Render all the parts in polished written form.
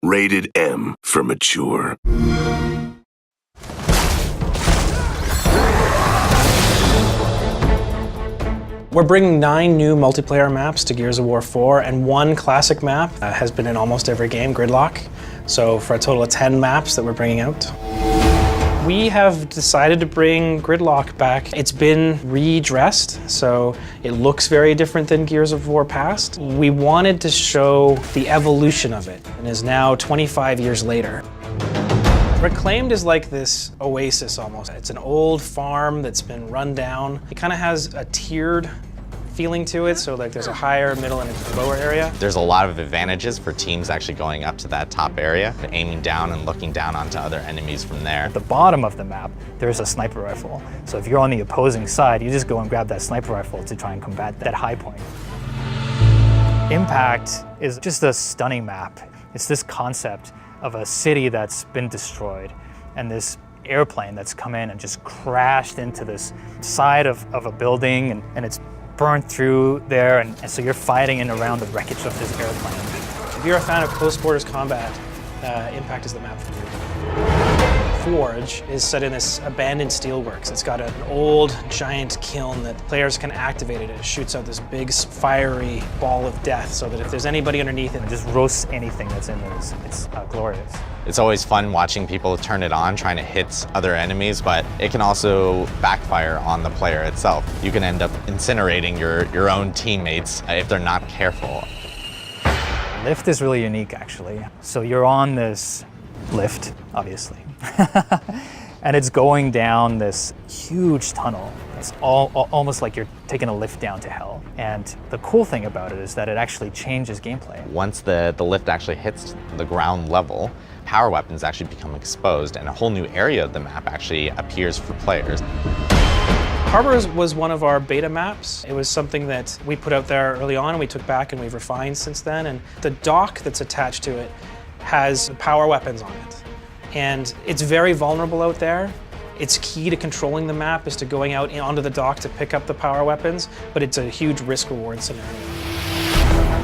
Rated M for mature. We're bringing 9 new multiplayer maps to Gears of War 4, and 1 classic map has been in almost every game, Gridlock. So for a total of 10 maps that we're bringing out. We have decided to bring Gridlock back. It's been redressed, so it looks very different than Gears of War past. We wanted to show the evolution of it, and is now 25 years later. Reclaimed is like this oasis almost. It's an old farm that's been run down. It kind of has a tiered feeling to it, so like there's a higher, middle, and a lower area. There's a lot of advantages for teams actually going up to that top area, aiming down and looking down onto other enemies from there. At the bottom of the map, there's a sniper rifle. So if you're on the opposing side, you just go and grab that sniper rifle to try and combat that high point. Impact is just a stunning map. It's this concept of a city that's been destroyed and this airplane that's come in and just crashed into this side of a building and it's burned through there, and so you're fighting in around the wreckage of this airplane. If you're a fan of close quarters combat, Impact is the map for you. Forge is set in this abandoned steelworks. It's got an old giant kiln that players can activate it. It shoots out this big fiery ball of death so that if there's anybody underneath it, It just roasts anything that's in there. It's glorious. It's always fun watching people turn it on, trying to hit other enemies, but it can also backfire on the player itself. You can end up incinerating your own teammates if they're not careful. Lift is really unique, actually. So you're on this lift, obviously, and it's going down this huge tunnel. It's almost like you're taking a lift down to hell. And the cool thing about it is that it actually changes gameplay. Once the lift actually hits the ground level, power weapons actually become exposed and a whole new area of the map actually appears for players. Harbor was one of our beta maps. It was something that we put out there early on and we took back and we've refined since then. And the dock that's attached to it has power weapons on it. And it's very vulnerable out there. It's key to controlling the map is to going out onto the dock to pick up the power weapons, but it's a huge risk-reward scenario.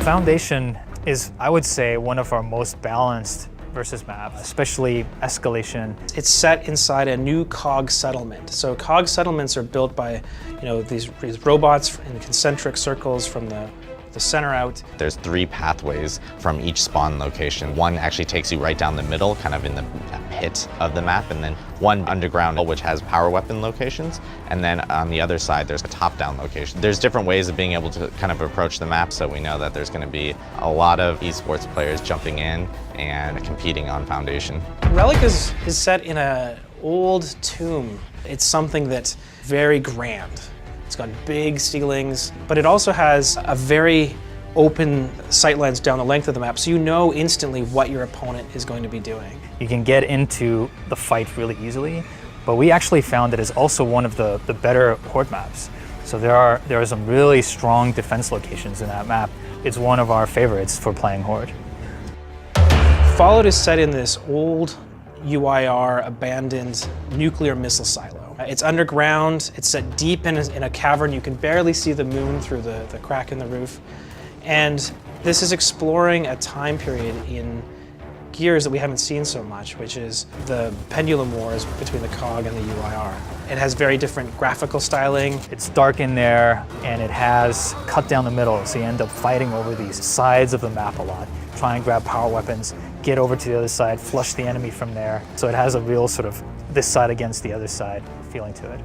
Foundation is, I would say, one of our most balanced versus map, especially escalation. It's set inside a new cog settlement. So cog settlements are built by, these robots in concentric circles from the center out. There's 3 pathways from each spawn location. One actually takes you right down the middle, kind of in the pit of the map, and then one underground which has power weapon locations, and then on the other side there's a top-down location. There's different ways of being able to kind of approach the map, so we know that there's going to be a lot of esports players jumping in and competing on Foundation. Relic is set in an old tomb. It's something that's very grand. It's got big ceilings, but it also has a very open sightlines down the length of the map, so you know instantly what your opponent is going to be doing. You can get into the fight really easily, but we actually found that it's also one of the better horde maps. So there are some really strong defense locations in that map. It's one of our favorites for playing horde. Fallout is set in this old UIR abandoned nuclear missile silo. It's underground, it's set deep in a cavern. You can barely see the moon through the crack in the roof. And this is exploring a time period in Gears that we haven't seen so much, which is the pendulum wars between the COG and the UIR. It has very different graphical styling. It's dark in there and it has cut down the middle, so you end up fighting over these sides of the map a lot. Try and grab power weapons, get over to the other side, flush the enemy from there. So it has a real sort of this side against the other side feeling to it.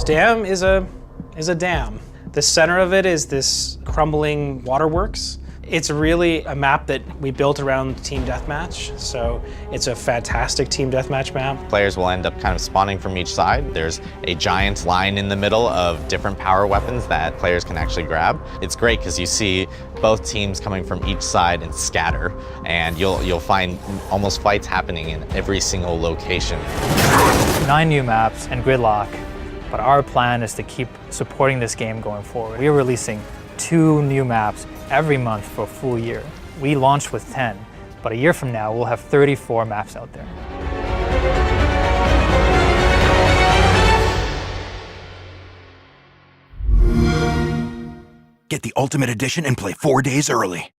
Dam is a dam. The center of it is this crumbling waterworks. It's really a map that we built around Team Deathmatch, so it's a fantastic Team Deathmatch map. Players will end up kind of spawning from each side. There's a giant line in the middle of different power weapons that players can actually grab. It's great because you see both teams coming from each side and scatter, and you'll find almost fights happening in every single location. 9 new maps and Gridlock, but our plan is to keep supporting this game going forward. We are releasing 2 new maps every month for a full year. We launched with 10, but a year from now we'll have 34 maps out there. Get the Ultimate Edition and play 4 days early.